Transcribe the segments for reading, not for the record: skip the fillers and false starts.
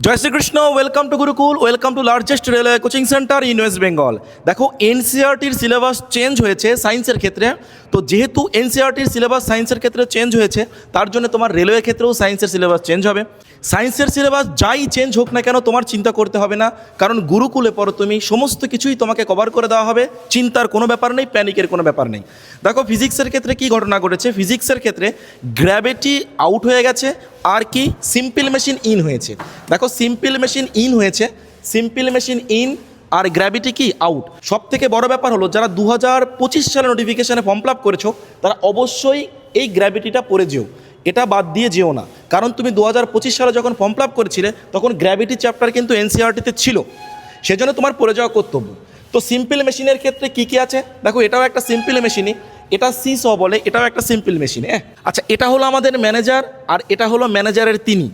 Joy Shrikrishna. Welcome to Gurukul, welcome to largest railway coaching centre in West Bengal. দেখো, এনসিইআরটির syllabus change হয়েছে সায়েন্সের ক্ষেত্রে। তো যেহেতু এনসিইআরটির সিলেবাস সায়েন্সের ক্ষেত্রে চেঞ্জ হয়েছে, তার জন্য তোমার রেলওয়ে ক্ষেত্রেও সায়েন্সের সিলেবাস চেঞ্জ হবে। সায়েন্সের সিলেবাস যাই চেঞ্জ হোক না কেন, তোমার চিন্তা করতে হবে না, কারণ গুরুকুলে পড়ো তুমি, সমস্ত কিছুই তোমাকে কভার করে দেওয়া হবে। চিন্তার কোনো ব্যাপার নেই, প্যানিকের কোনো ব্যাপার নেই। দেখো, ফিজিক্সের ক্ষেত্রে কী ঘটনা ঘটেছে, ফিজিক্সের ক্ষেত্রে গ্র্যাভিটি আউট হয়ে গেছে, আর কি সিম্পল মেশিন ইন হয়েছে। দেখো, সিম্পল মেশিন ইন হয়েছে, সিম্পল মেশিন ইন আর গ্র্যাভিটি কি আউট। সব থেকে বড় ব্যাপার হলো, যারা 2025 সালে নোটিফিকেশানে ফর্ম ফিল আপ করেছো, তারা অবশ্যই এই গ্র্যাভিটিটা পড়ে যেও, এটা বাদ দিয়ে যেও না। কারণ তুমি 2025 সালে যখন ফর্ম ফিল আপ করেছিলে, তখন গ্র্যাভিটি চ্যাপ্টার কিন্তু এনসিইআরটিতে ছিল, সেজন্য তোমার পড়ে যাওয়া কর্তব্য। তো সিম্পল মেশিনের ক্ষেত্রে কী কী আছে দেখো, এটাও একটা সিম্পল মেশিনই, এটা সিস বলে, এটাও একটা সিম্পল মেশিন। আচ্ছা, এটা হলো আমাদের ম্যানেজার, আর এটা হলো ম্যানেজারের তিনি।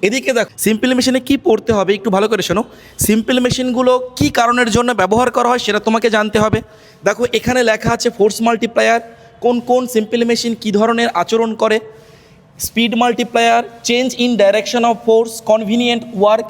এদিকে দেখো, সিম্পল মেশিনে কি পড়তে হবে একটু ভালো করে শোনো। সিম্পল মেশিনগুলো কি কারণের জন্য ব্যবহার করা হয় সেটা তোমাকে জানতে হবে। দেখো, এখানে লেখা আছে ফোর্স মাল্টিপ্লায়ার, কোন কোন সিম্পল মেশিন কী ধরনের আচরণ করে, speed multiplier, change in direction of force, convenient work.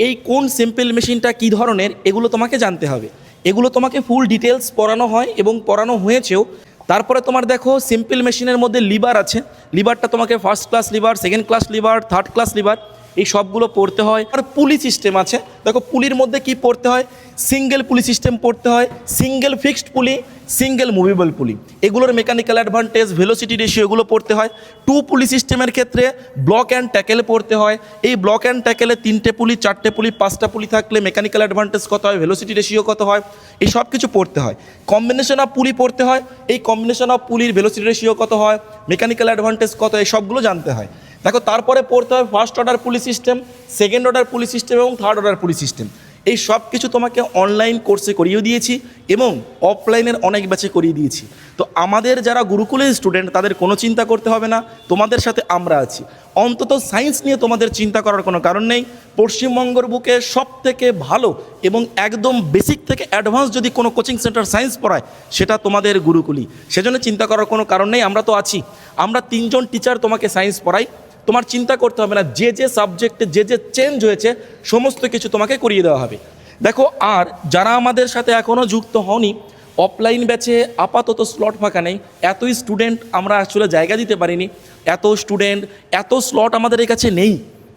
এই কোন সিম্পল মেশিনটা কী ধরনের, এগুলো তোমাকে জানতে হবে। এগুলো তোমাকে ফুল ডিটেলস পড়ানো হয় এবং পড়ানো হয়েছেও। তারপরে তোমার দেখো, সিম্পল মেশিনের মধ্যে লিভার আছে, লিভারটা তোমাকে first class liver, second class liver, third class liver, এই সবগুলো পড়তে হয়। আর পুলি সিস্টেম আছে, দেখো পুলির মধ্যে কি পড়তে হয়, সিঙ্গেল পুলি সিস্টেম পড়তে হয়, সিঙ্গেল ফিক্সড পুলি, সিঙ্গেল মুভেবল পুলি, এগুলোর মেকানিক্যাল অ্যাডভান্টেজ, ভেলোসিটি রেশিও, এগুলো পড়তে হয়। টু পুলি সিস্টেমের ক্ষেত্রে ব্লক অ্যান্ড ট্যাকেল পড়তে হয়। এই ব্লক অ্যান্ড ট্যাকেলে 3টে পুলি, 4টে পুলি, 5টা পুলি থাকলে মেকানিক্যাল অ্যাডভান্টেজ কত হয়, ভেলোসিটি রেশিও কত হয়, এই সব কিছু পড়তে হয়। কম্বিনেশন অফ পুলি পড়তে হয়, এই কম্বিনেশন অফ পুলির ভেলোসিটি রেশিও কত হয়, মেকানিক্যাল অ্যাডভান্টেজ কত, এই সবগুলো জানতে হয়। দেখো, তারপরে পড়তে হয় ফার্স্ট অর্ডার পুলি সিস্টেম, সেকেন্ড অর্ডার পুলি সিস্টেম এবং থার্ড অর্ডার পুলি সিস্টেম। এই সব কিছু তোমাকে অনলাইন কোর্সে করিয়েও দিয়েছি এবং অফলাইনের অনেক ব্যাচে করিয়ে দিয়েছি। তো আমাদের যারা গুরুকুলের স্টুডেন্ট, তাদের কোনো চিন্তা করতে হবে না, তোমাদের সাথে আমরা আছি। অন্তত সায়েন্স নিয়ে তোমাদের চিন্তা করার কোনো কারণ নেই। পশ্চিমবঙ্গের বুকে সব থেকে ভালো এবং একদম বেসিক থেকে অ্যাডভান্স যদি কোনো কোচিং সেন্টার সায়েন্স পড়ায়, সেটা তোমাদের গুরুকুলই। সেজন্য চিন্তা করার কোনো কারণ নেই, আমরা তো আছি। আমরা 3 জন টিচার তোমাকে সায়েন্স পড়াই, তোমার চিন্তা করতে হবে না। যে যে সাবজেক্টে যে যে চেঞ্জ হয়েছে, সমস্ত কিছু তোমাকে করিয়ে দেওয়া হবে। দেখো, আর যারা আমাদের সাথে এখনও যুক্ত হওনি, অফলাইন ব্যাচে আপাতত স্লট ফাঁকা নেই। এতই স্টুডেন্ট আমরা আসলে জায়গা দিতে পারিনি, এত স্টুডেন্ট, এত স্লট আমাদের কাছে নেই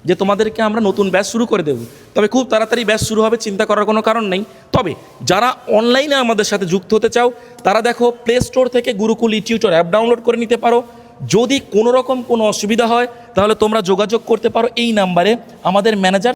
যে তোমাদেরকে আমরা নতুন ব্যাচ শুরু করে দেব। তবে খুব তাড়াতাড়ি ব্যাচ শুরু হবে, চিন্তা করার কোনো কারণ নেই। তবে যারা অনলাইনে আমাদের সাথে যুক্ত হতে চাও, তারা দেখো প্লে স্টোর থেকে গুরুকুল টিউটর অ্যাপ ডাউনলোড করে নিতে পারো। যদি কোনো রকম কোনো অসুবিধা হয়, তাহলে তোমরা যোগাযোগ করতে পারো এই নাম্বারে, আমাদের ম্যানেজার